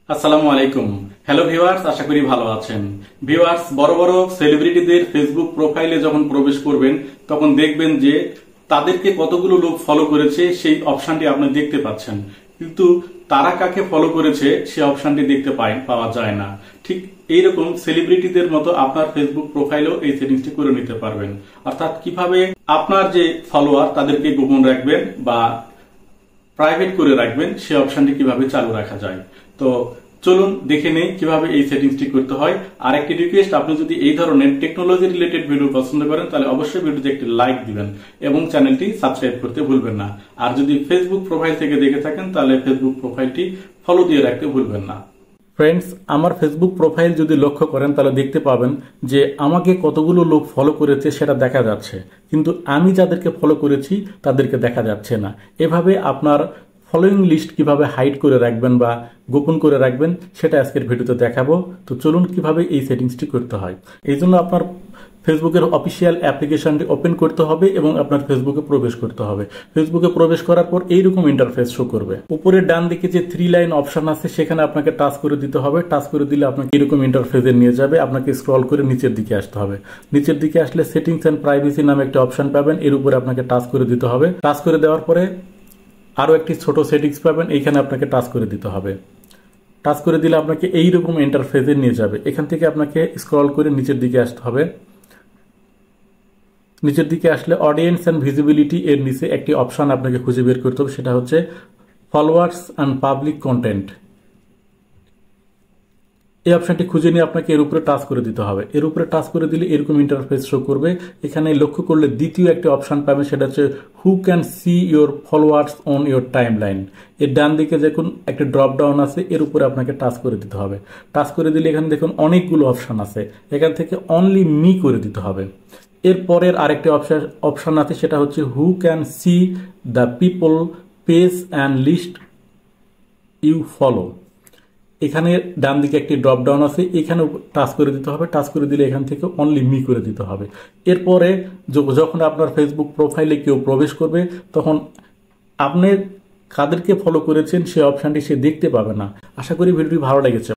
আসসালামু আলাইকুম। Hello viewers, আশা করি ভালো আছেন। ভিউয়ার্স, বড় বড় সেলিব্রিটিদের ফেসবুক প্রোফাইলে যখন প্রবেশ করবেন তখন দেখবেন যে তাদেরকে কতগুলো লোক ফলো করেছে সেই অপশনটি আপনি দেখতে পাচ্ছেন, কিন্তু তারা কাকে ফলো করেছে সেই অপশনটি দেখতে পাওয়া যায় না। ঠিক এইরকম সেলিব্রিটিদের মতো আপনার ফেসবুক প্রোফাইলেও এই সেটিংসটি করে নিতে পারবেন। অর্থাৎ কিভাবে আপনার যে ফলোয়ার তাদেরকে গোপন রাখবেন বা প্রাইভেট করে রাখবেন সেই অপশনটি কিভাবে চালু রাখা যায়। তো চলুন দেখে নেই কিভাবে এই সেটিংসটি করতে হয়। আর একটি রিকোয়েস্ট, আপনি যদি এই ধরনের টেকনোলজি রিলেটেড ভিডিও পছন্দ করেন তাহলে অবশ্যই ভিডিওতে একটি লাইক দিবেন এবং চ্যানেলটি সাবস্ক্রাইব করতে ভুলবেন না। আর যদি ফেসবুক প্রোফাইল থেকে দেখে থাকেন তাহলে ফেসবুক প্রোফাইলটি ফলো দিয়ে রাখতে ভুলবেন না। ফ্রেন্ডস, আমার ফেসবুক প্রোফাইল যদি লক্ষ্য করেন তাহলে দেখতে পাবেন যে আমাকে কতগুলো লোক ফলো করেছে সেটা দেখা যাচ্ছে, কিন্তু আমি যাদেরকে ফলো করেছি তাদেরকে দেখা যাচ্ছে না। এভাবে আপনার ফলোয়িং লিস্ট কিভাবে হাইড করে রাখবেন বা গোপন করে রাখবেন সেটা আজকের ভিডিওতে দেখাবো। তো চলুন কিভাবে এই সেটিংসটি করতে হয়। এই জন্য আপনার ফেসবুকের অফিসিয়াল অ্যাপ্লিকেশনটি ওপেন করতে হবে এবং আপনার ফেসবুকে প্রবেশ করতে হবে। ফেসবুকে প্রবেশ করার পর এইরকম ইন্টারফেস শো করবে। উপরের ডান দিকে যে 3 লাইন অপশন আছে সেখানে আপনাকে টাচ করে দিতে হবে। টাচ করে দিলে আপনাকে এরকম ইন্টারফেসে নিয়ে যাবে। আপনাকে স্ক্রল করে নিচের দিকে আসতে হবে। নিচের দিকে আসলে সেটিংস এন্ড প্রাইভেসি নামে একটা অপশন পাবেন, এর উপরে আপনাকে টাচ করে দিতে হবে। টাচ করে দেওয়ার পরে আরও একটি ছোট সেটিংস পাবেন, এইখানে আপনাকে টাচ করে দিতে হবে। টাচ করে দিলে আপনাকে এইরকম ইন্টারফেসে নিয়ে যাবে। এখান থেকে আপনাকে স্ক্রল করে নিচের দিকে আসতে হবে। নিচের দিকে আসলে অডিয়েন্স অ্যান্ড ভিজিবিলিটি এর নিচে একটি অপশন আপনাকে খুঁজে বের করতে হবে, সেটা হচ্ছে ফলোয়ার্স অ্যান্ড পাবলিক কন্টেন্ট। এই অপশনটি খুঁজে নিয়ে আপনাকে এর উপরে টাচ করে দিতে হবে। এর উপরে টাচ করে দিলে এরকম ইন্টারফেস শো করবে। এখানে লক্ষ্য করলে দ্বিতীয় একটি অপশন পাবেন, সেটা হচ্ছে who can see your followers on your time line. এর ডান দিকে দেখুন একটা ড্রপ ডাউন আছে, এর উপরে আপনাকে টাচ করে দিতে হবে। টাচ করে দিলে এখানে দেখুন অনেকগুলো অপশন আছে, এখান থেকে অনলি মি করে দিতে হবে। এরপরের আরেকটি অপশন আছে, সেটা হচ্ছে who can see the people page and list you follow. এখানে ডান দিকে একটি ড্রপ ডাউন আছে, এখানে টাচ করে দিতে হবে। টাচ করে দিলে এখান থেকে অনলি মি করে দিতে হবে। এরপরে যখন আপনার ফেসবুক প্রোফাইলে কেউ প্রবেশ করবে তখন আপনি কাদেরকে ফলো করেছেন সেই অপশনটি সে দেখতে পাবে না। আশা করি ভিডিওটি ভালো লেগেছে।